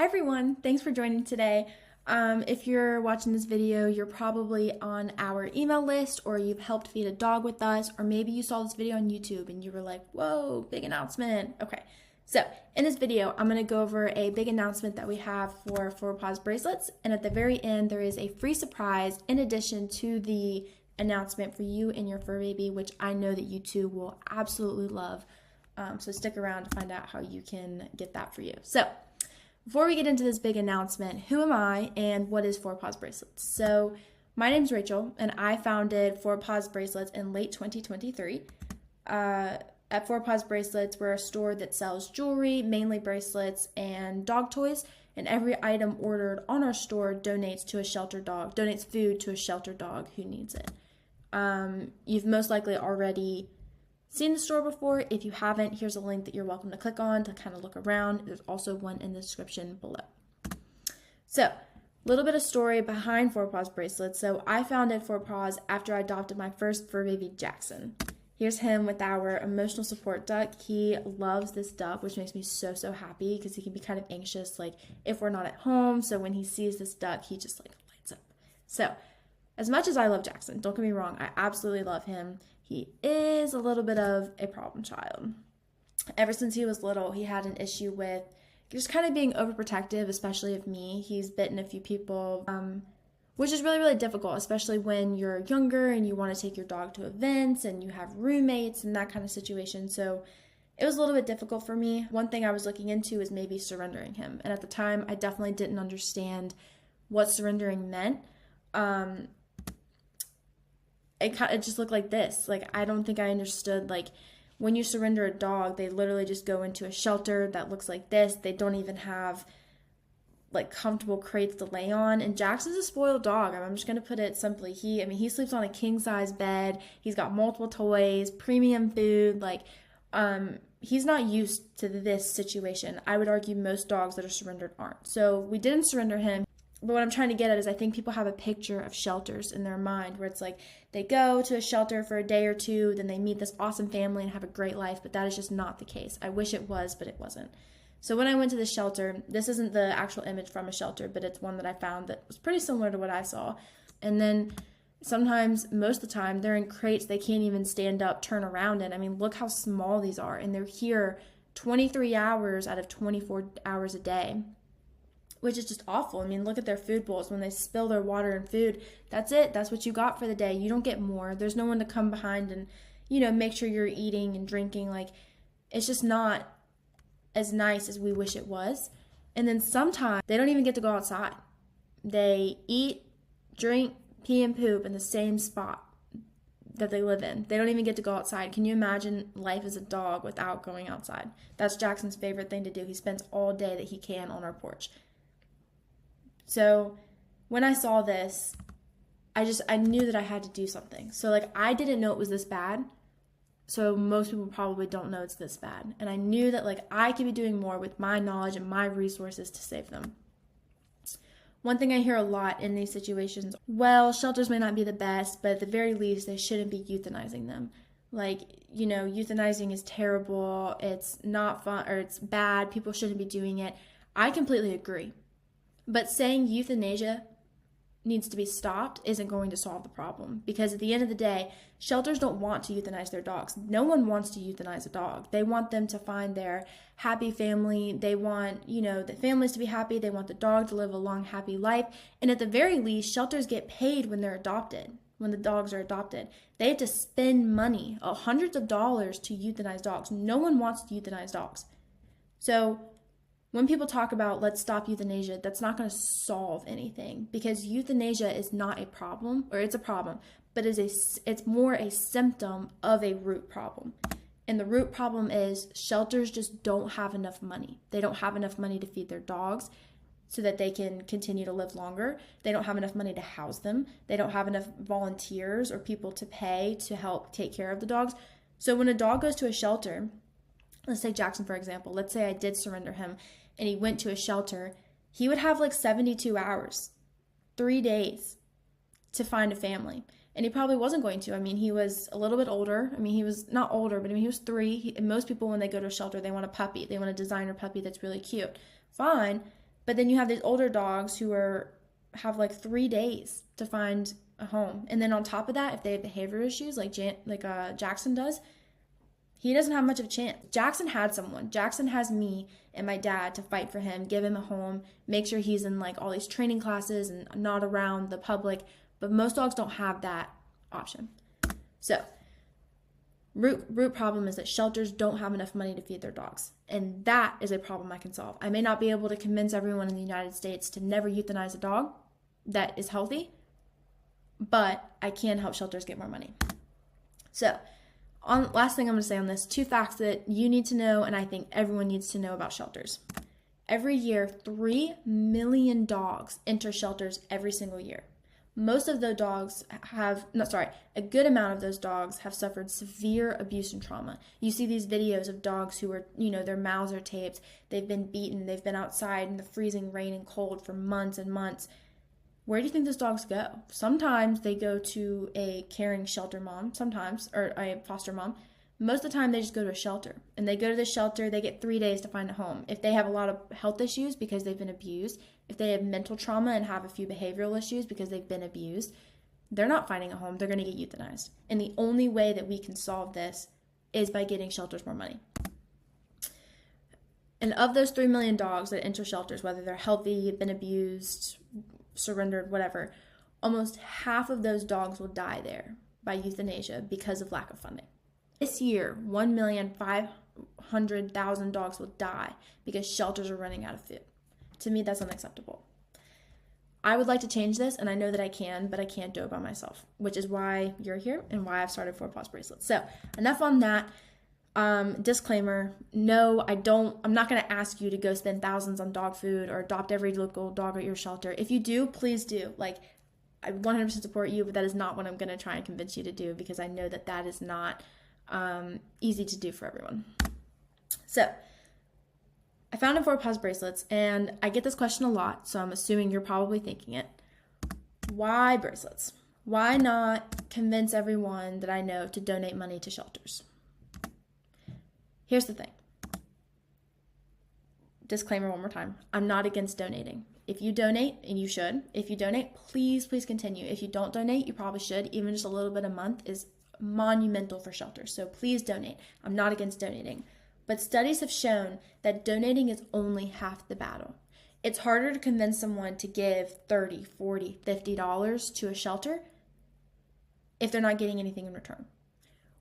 Hi everyone, thanks for joining today. If you're watching this video, you're probably on our email list or you've helped feed a dog with us, or maybe you saw this video on YouTube and you were like, whoa, big announcement. Okay, so in this video, I'm going to go over a big announcement that we have for Four Paws bracelets, and at the very end, there is a free surprise in addition to the announcement for you and your fur baby, which I know that you two will absolutely love. So stick around to find out how you can get that for you. So before we get into this big announcement, who am I and what is Four Paws Bracelets? So my name's Rachel, and I founded Four Paws Bracelets in late 2023. At Four Paws Bracelets, we're a store that sells jewelry, mainly bracelets, and dog toys, and every item ordered on our store donates to a shelter dog, donates food to a shelter dog who needs it. You've most likely already seen the store before. If you haven't, here's a link that you're welcome to click on to kind of look around. There's also one in the description below. So, a little bit of story behind Four Paws Bracelets. So, I founded Four Paws after I adopted my first fur baby, Jackson. Here's him with our emotional support duck. He loves this duck, which makes me so happy because he can be kind of anxious, like if we're not at home. So when he sees this duck, he just like lights up. So, as much as I love Jackson, don't get me wrong, I absolutely love him. He is a little bit of a problem child. Ever since he was little, he had an issue with just kind of being overprotective, especially of me. He's bitten a few people, which is really difficult, especially when you're younger and you want to take your dog to events and you have roommates and that kind of situation. So it was a little bit difficult for me. One thing I was looking into is maybe surrendering him. And at the time, I definitely didn't understand what surrendering meant. It just looked like this. Like, I don't think I understood, like, when you surrender a dog, they literally just go into a shelter that looks like this. They don't even have, like, comfortable crates to lay on. And Jackson's a spoiled dog. I'm just going to put it simply. He sleeps on a king-size bed. He's got multiple toys, premium food. Like, he's not used to this situation. I would argue most dogs that are surrendered aren't. So we didn't surrender him. But what I'm trying to get at is I think people have a picture of shelters in their mind where it's like they go to a shelter for a day or two, then they meet this awesome family and have a great life, but that is just not the case. I wish it was, but it wasn't. So when I went to the shelter, this isn't the actual image from a shelter, but it's one that I found that was pretty similar to what I saw. And then sometimes, most of the time, they're in crates they can't even stand up, turn around in. I mean, look how small these are. And they're here 23 hours out of 24 hours a day, which is just awful. I mean, look at their food bowls. When they spill their water and food, that's it. That's what you got for the day. You don't get more. There's no one to come behind and, make sure you're eating and drinking. Like, it's just not as nice as we wish it was. And then sometimes they don't even get to go outside. They eat, drink, pee, and poop in the same spot that they live in. They don't even get to go outside. Can you imagine life as a dog without going outside? That's Jackson's favorite thing to do. He spends all day that he can on our porch. So when I saw this, I knew that I had to do something. So, like, I didn't know it was this bad. So most people probably don't know it's this bad. And I knew that, like, I could be doing more with my knowledge and my resources to save them. One thing I hear a lot in these situations, well, shelters may not be the best, but at the very least, they shouldn't be euthanizing them. Like, euthanizing is terrible. It's not fun, or it's bad. People shouldn't be doing it. I completely agree. But saying euthanasia needs to be stopped isn't going to solve the problem, because at the end of the day, shelters don't want to euthanize their dogs. No one wants to euthanize a dog. They want them to find their happy family. They want, the families to be happy. They want the dog to live a long, happy life. And at the very least, shelters get paid when they're adopted, when the dogs are adopted. They have to spend money, hundreds of dollars, to euthanize dogs. No one wants to euthanize dogs. So when people talk about let's stop euthanasia, that's not going to solve anything, because euthanasia is not a problem, or it's a problem, but it's more a symptom of a root problem. And the root problem is shelters just don't have enough money. They don't have enough money to feed their dogs so that they can continue to live longer. They don't have enough money to house them. They don't have enough volunteers or people to pay to help take care of the dogs. So when a dog goes to a shelter, let's take Jackson, for example. Let's say I did surrender him and he went to a shelter. He would have like 72 hours, 3 days to find a family. And he probably wasn't going to. I mean, he was a little bit older. I mean, he was not older, but he was 3. And most people, when they go to a shelter, they want a puppy. They want a designer puppy that's really cute. Fine. But then you have these older dogs who have like 3 days to find a home. And then on top of that, if they have behavior issues like Jackson does, he doesn't have much of a chance. Jackson had someone. Jackson has me and my dad to fight for him, give him a home, make sure he's in like all these training classes and not around the public. But most dogs don't have that option. So root problem is that shelters don't have enough money to feed their dogs. And that is a problem I can solve. I may not be able to convince everyone in the United States to never euthanize a dog that is healthy, but I can help shelters get more money. So, last thing I'm going to say on this, 2 facts that you need to know and I think everyone needs to know about shelters. Every year, 3 million dogs enter shelters every single year. Most of the dogs a good amount of those dogs have suffered severe abuse and trauma. You see these videos of dogs who are, their mouths are taped, they've been beaten, they've been outside in the freezing rain and cold for months and months. Where do you think those dogs go? Sometimes they go to a caring shelter mom, or a foster mom. Most of the time they just go to a shelter. And they go to the shelter, they get 3 days to find a home. If they have a lot of health issues because they've been abused, if they have mental trauma and have a few behavioral issues because they've been abused, they're not finding a home, they're going to get euthanized. And the only way that we can solve this is by getting shelters more money. And of those 3 million dogs that enter shelters, whether they're healthy, been abused, surrendered, whatever, almost half of those dogs will die there by euthanasia because of lack of funding. This year, 1,500,000 dogs will die because shelters are running out of food. To me, that's unacceptable. I would like to change this, and I know that I can, but I can't do it by myself, which is why you're here and why I've started 4 Paws Bracelets. So enough on that. Disclaimer, no, I'm not going to ask you to go spend thousands on dog food or adopt every local dog at your shelter. If you do, please do. Like, I 100% support you, but that is not what I'm going to try and convince you to do because I know that that is not easy to do for everyone. So, I founded 4 Paws Bracelets, and I get this question a lot, so I'm assuming you're probably thinking it. Why bracelets? Why not convince everyone that I know to donate money to shelters? Here's the thing. Disclaimer one more time. I'm not against donating. If you donate, and you should, if you donate, please continue. If you don't donate, you probably should. Even just a little bit a month is monumental for shelters. So please donate. I'm not against donating. But studies have shown that donating is only half the battle. It's harder to convince someone to give $30, $40, $50 to a shelter if they're not getting anything in return.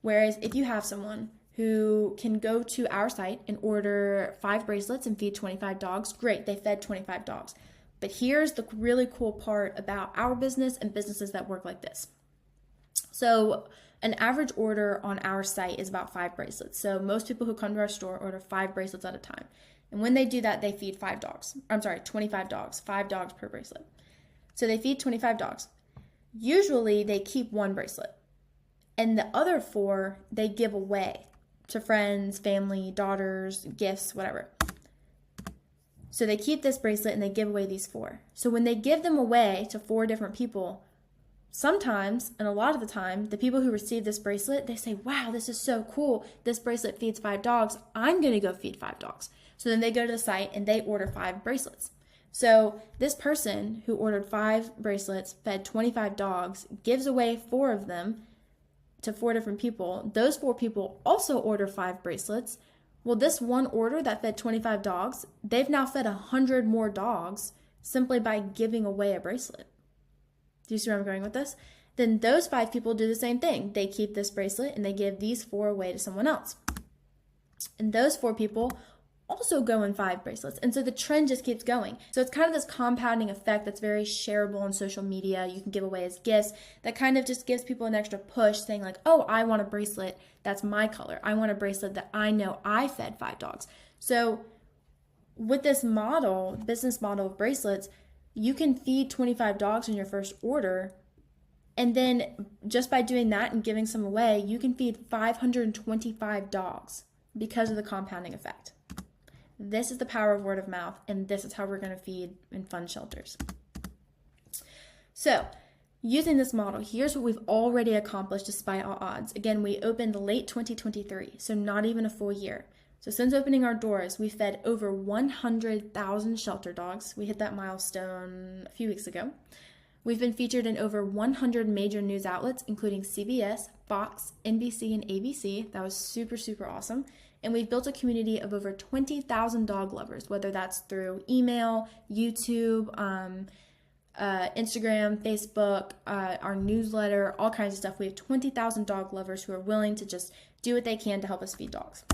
Whereas if you have someone who can go to our site and order 5 bracelets and feed 25 dogs, great, they fed 25 dogs. But here's the really cool part about our business and businesses that work like this. So an average order on our site is about 5 bracelets. So most people who come to our store order 5 bracelets at a time. And when they do that, they feed 25 dogs, 5 dogs per bracelet. So they feed 25 dogs. Usually they keep 1 bracelet. And the other 4, they give away to friends, family, daughters, gifts, whatever. So they keep this bracelet and they give away these 4. So when they give them away to 4 different people, sometimes, and a lot of the time, the people who receive this bracelet, they say, wow, this is so cool. This bracelet feeds 5 dogs. I'm going to go feed 5 dogs. So then they go to the site and they order 5 bracelets. So this person who ordered 5 bracelets, fed 25 dogs, gives away 4 of them to 4 different people. Those 4 people also order 5 bracelets. Well, this one order that fed 25 dogs, they've now fed 100 more dogs simply by giving away a bracelet. Do you see where I'm going with this? Then those 5 people do the same thing. They keep this bracelet and they give these 4 away to someone else. And those 4 people also go in 5 bracelets. And so the trend just keeps going. So it's kind of this compounding effect that's very shareable on social media. You can give away as gifts. That kind of just gives people an extra push saying like, oh, I want a bracelet that's my color. I want a bracelet that I know I fed 5 dogs. So with this model, business model of bracelets, you can feed 25 dogs in your first order. And then just by doing that and giving some away, you can feed 525 dogs because of the compounding effect. This is the power of word of mouth, and this is how we're going to feed and fund shelters. So, using this model, here's what we've already accomplished despite all odds. Again, we opened late 2023, so not even a full year. So since opening our doors, we've fed over 100,000 shelter dogs. We hit that milestone a few weeks ago. We've been featured in over 100 major news outlets, including CBS, Fox, NBC, and ABC. That was super, super awesome. And we've built a community of over 20,000 dog lovers, whether that's through email, YouTube, Instagram, Facebook, our newsletter, all kinds of stuff. We have 20,000 dog lovers who are willing to just do what they can to help us feed dogs.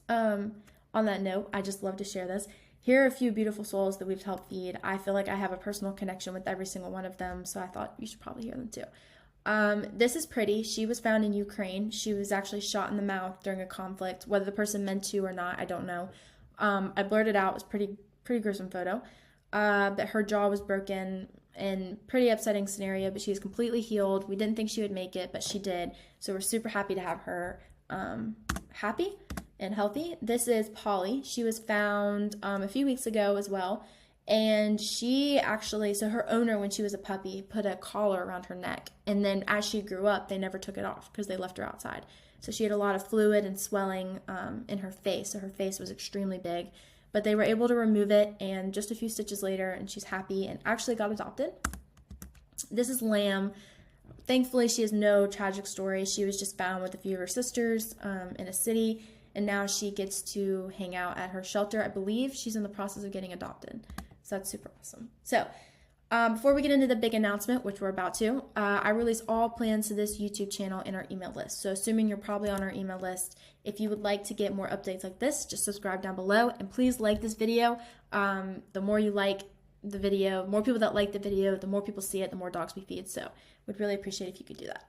On that note, I just love to share this. Here are a few beautiful souls that we've helped feed. I feel like I have a personal connection with every single one of them, so I thought you should probably hear them too. This is Pretty. She was found in Ukraine. She was actually shot in the mouth during a conflict. Whether the person meant to or not, I don't know. I blurred it out. It was pretty gruesome photo. But her jaw was broken and pretty upsetting scenario, but she's completely healed. We didn't think she would make it, but she did. So we're super happy to have her happy and healthy. This is Polly. She was found a few weeks ago as well. And she actually, so her owner, when she was a puppy, put a collar around her neck. And then as she grew up, they never took it off because they left her outside. So she had a lot of fluid and swelling in her face. So her face was extremely big. But they were able to remove it, and just a few stitches later, and she's happy and actually got adopted. This is Lamb. Thankfully, she has no tragic story. She was just found with a few of her sisters in a city, and now she gets to hang out at her shelter. I believe she's in the process of getting adopted. So that's super awesome. So before we get into the big announcement, which we're about to, I release all plans to this YouTube channel in our email list. So assuming you're probably on our email list, if you would like to get more updates like this, just subscribe down below. And please like this video. The more you like the video, more people that like the video, the more people see it, the more dogs we feed. So we'd really appreciate if you could do that.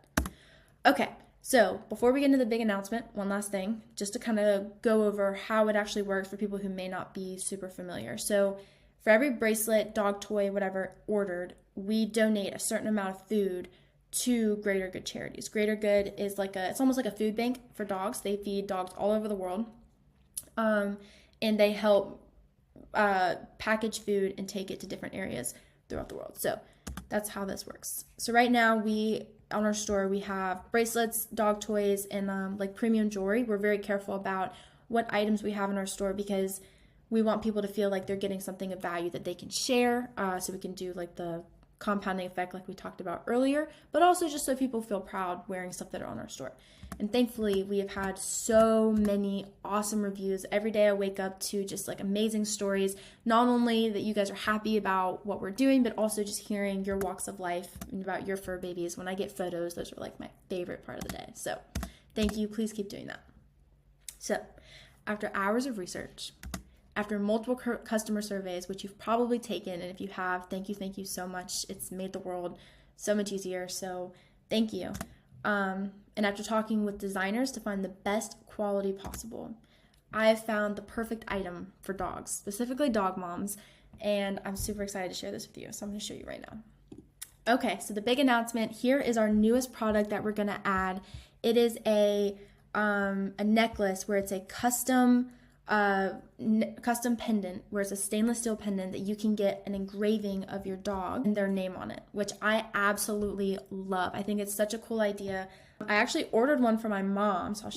Okay, so before we get into the big announcement, one last thing, just to kind of go over how it actually works for people who may not be super familiar. So for every bracelet, dog toy, whatever ordered, we donate a certain amount of food to Greater Good charities. Greater Good is it's almost like a food bank for dogs. They feed dogs all over the world. And they help package food and take it to different areas throughout the world. So that's how this works. So right now on our store, we have bracelets, dog toys, and like premium jewelry. We're very careful about what items we have in our store because we want people to feel like they're getting something of value that they can share, so we can do like the compounding effect like we talked about earlier, but also just so people feel proud wearing stuff that are on our store. And thankfully, we have had so many awesome reviews. Every day I wake up to just like amazing stories, not only that you guys are happy about what we're doing, but also just hearing your walks of life and about your fur babies. When I get photos, those are like my favorite part of the day. So thank you. Please keep doing that. So after hours of research, after multiple customer surveys, which you've probably taken, and if you have, thank you so much. It's made the world so much easier, so thank you. And after talking with designers to find the best quality possible, I have found the perfect item for dogs, specifically dog moms, and I'm super excited to share this with you, so I'm going to show you right now. Okay, so the big announcement, here is our newest product that we're going to add. It is a necklace where it's a custom pendant, where it's a stainless steel pendant that you can get an engraving of your dog and their name on it, which I absolutely love. I think it's such a cool idea. I actually ordered one for my mom. So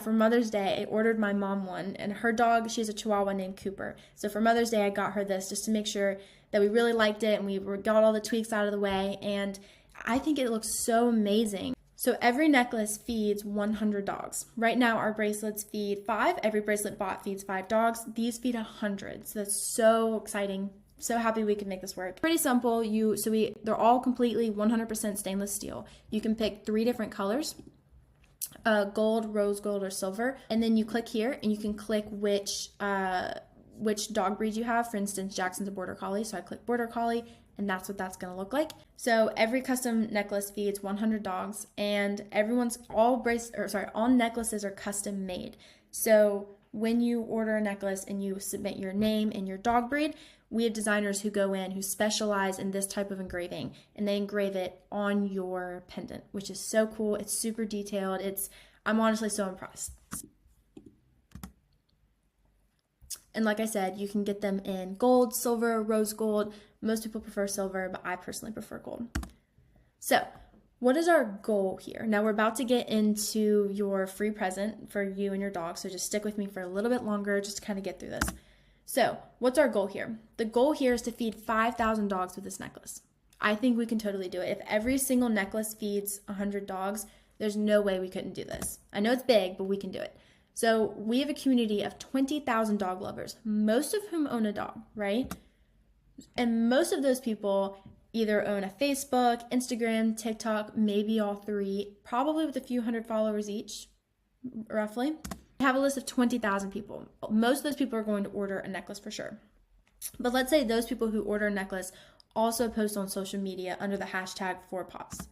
for Mother's Day, I ordered my mom one, and her dog, she has a Chihuahua named Cooper. So for Mother's Day, I got her this just to make sure that we really liked it and we got all the tweaks out of the way. And I think it looks so amazing. So every necklace feeds 100 dogs. Right now, our bracelets feed 5. Every bracelet bought feeds 5 dogs. These feed 100. So that's so exciting. So happy we can make this work. Pretty simple. They're all completely 100% stainless steel. You can pick 3 different colors: gold, rose gold, or silver. And then you click here, and you can click which dog breed you have. For instance, Jackson's a Border Collie, so I click Border Collie, and that's what that's going to look like. So every custom necklace feeds 100 dogs, and all necklaces are custom made. So when you order a necklace and you submit your name and your dog breed, we have designers who go in who specialize in this type of engraving, and they engrave it on your pendant, which is so cool. It's super detailed. I'm honestly so impressed. And like I said, you can get them in gold, silver, rose gold. Most people prefer silver, but I personally prefer gold. So what is our goal here? Now we're about to get into your free present for you and your dog, so just stick with me for a little bit longer just to kind of get through this. So what's our goal here? The goal here is to feed 5,000 dogs with this necklace. I think we can totally do it. If every single necklace feeds 100 dogs, there's no way we couldn't do this. I know it's big, but we can do it. So we have a community of 20,000 dog lovers, most of whom own a dog, right? And most of those people either own a Facebook, Instagram, TikTok, maybe all three, probably with a few hundred followers each, roughly. I have a list of 20,000 people. Most of those people are going to order a necklace for sure. But let's say those people who order a necklace also post on social media under the hashtag 4paws.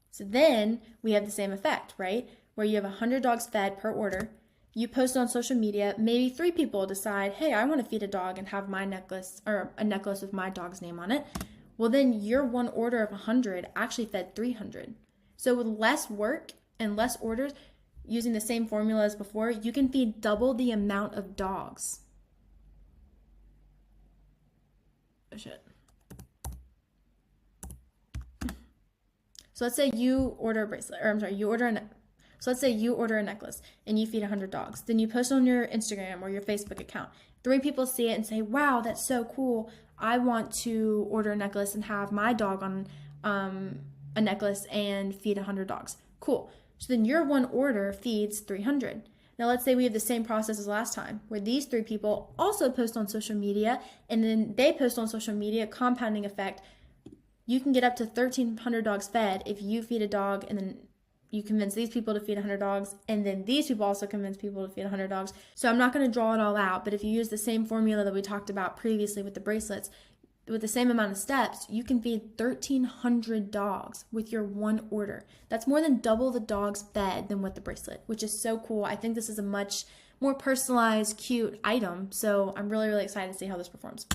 So then we have the same effect, right? Where you have 100 dogs fed per order. You post on social media, maybe 3 people decide, hey, I want to feed a dog and have my necklace or a necklace with my dog's name on it. Well, then your one order of 100 actually fed 300. So with less work and less orders, using the same formula as before, you can feed double the amount of dogs. Oh, shit. So let's say you order a bracelet, or I'm sorry, so let's say you order a necklace and you feed 100 dogs. Then you post on your Instagram or your Facebook account. 3 people see it and say, wow, that's so cool. I want to order a necklace and have my dog on a necklace and feed 100 dogs. Cool. So then your one order feeds 300. Now let's say we have the same process as last time, where these 3 people also post on social media, and then they post on social media, compounding effect. You can get up to 1,300 dogs fed if you feed a dog and then you convince these people to feed 100 dogs, and then these people also convince people to feed 100 dogs. So I'm not going to draw it all out, but if you use the same formula that we talked about previously with the bracelets, with the same amount of steps, you can feed 1,300 dogs with your one order. That's more than double the dogs fed than with the bracelet, which is so cool. I think this is a much more personalized, cute item, so I'm really, really excited to see how this performs.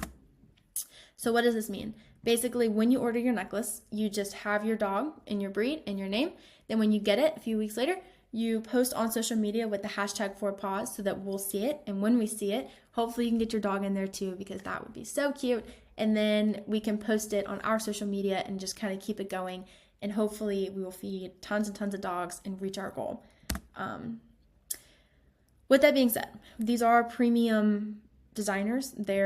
So what does this mean? Basically, when you order your necklace, you just have your dog and your breed and your name. Then when you get it a few weeks later, you post on social media with the hashtag 4paws so that we'll see it. And when we see it, hopefully you can get your dog in there too, because that would be so cute. And then we can post it on our social media and just kind of keep it going. And hopefully we will feed tons and tons of dogs and reach our goal. With that being said, these are premium designers. They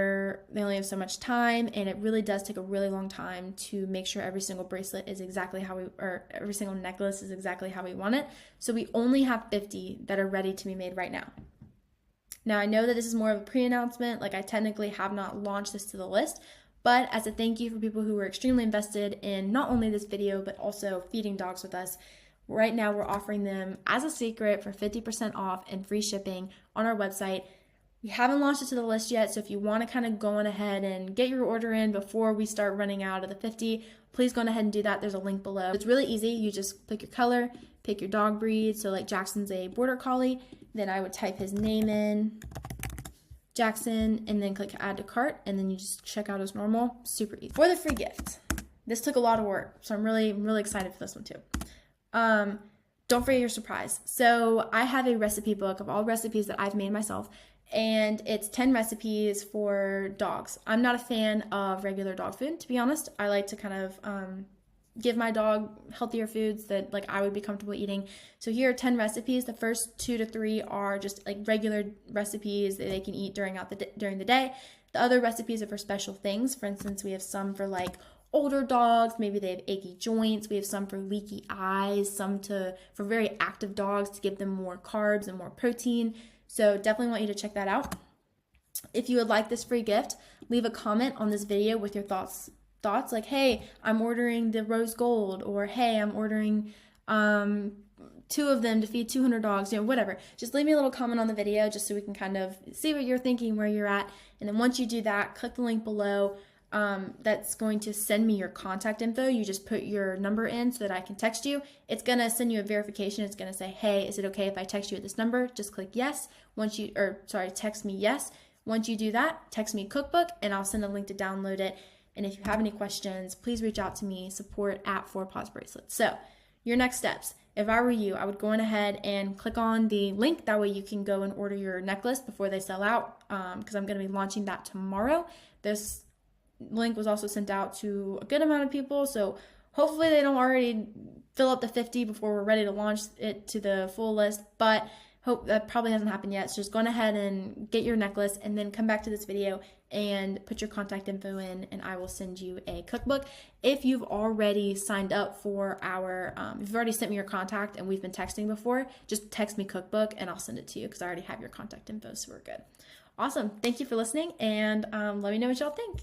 only have so much time, and it really does take a really long time to make sure every single bracelet is exactly how or every single necklace is exactly how we want it. So we only have 50 that are ready to be made right now. Now I know that this is more of a pre-announcement, like I technically have not launched this to the list, but as a thank you for people who were extremely invested in not only this video, but also feeding dogs with us, right now we're offering them as a secret for 50% off and free shipping on our website. We haven't launched it to the list yet, so if you want to kind of go on ahead and get your order in before we start running out of the 50, please go on ahead and do that. There's a link below. It's really easy. You just pick your color, pick your dog breed. So like Jackson's a border collie. Then I would type his name in, Jackson, and then click add to cart, and then you just check out as normal. Super easy. For the free gift, this took a lot of work, so I'm really excited for this one too. Don't forget your surprise. So I have a recipe book of all recipes that I've made myself, and it's 10 recipes for dogs. I'm not a fan of regular dog food, to be honest. I like to kind of give my dog healthier foods that like I would be comfortable eating. So here are 10 recipes. The first 2 to 3 are just like regular recipes that they can eat during the day. The other recipes are for special things. For instance, we have some for like older dogs, maybe they have achy joints. We have some for leaky eyes, some for very active dogs to give them more carbs and more protein. So definitely want you to check that out. If you would like this free gift, leave a comment on this video with your thoughts like, hey, I'm ordering the rose gold, or hey, I'm ordering 2 of them to feed 200 dogs, whatever. Just leave me a little comment on the video just so we can kind of see what you're thinking, where you're at. And then once you do that, click the link below. That's going to send me your contact info. You just put your number in so that I can text you. It's going to send you a verification. It's going to say, hey, is it okay if I text you at this number? Just click yes. Text me yes. Once you do that, text me cookbook and I'll send a link to download it. And if you have any questions, please reach out to me, support@4paws bracelets. So your next steps. If I were you, I would go on ahead and click on the link. That way you can go and order your necklace before they sell out, because I'm going to be launching that tomorrow. This link was also sent out to a good amount of people, so Hopefully they don't already fill up the 50 before we're ready to launch it to the full list, but hope that probably hasn't happened yet. So just go ahead and get your necklace and then come back to this video and put your contact info in, and I will send you a cookbook. If you've already signed up for our, if you've already sent me your contact and we've been texting before, just text me cookbook and I'll send it to you because I already have your contact info, so we're good. Awesome. Thank you for listening, and let me know what y'all think.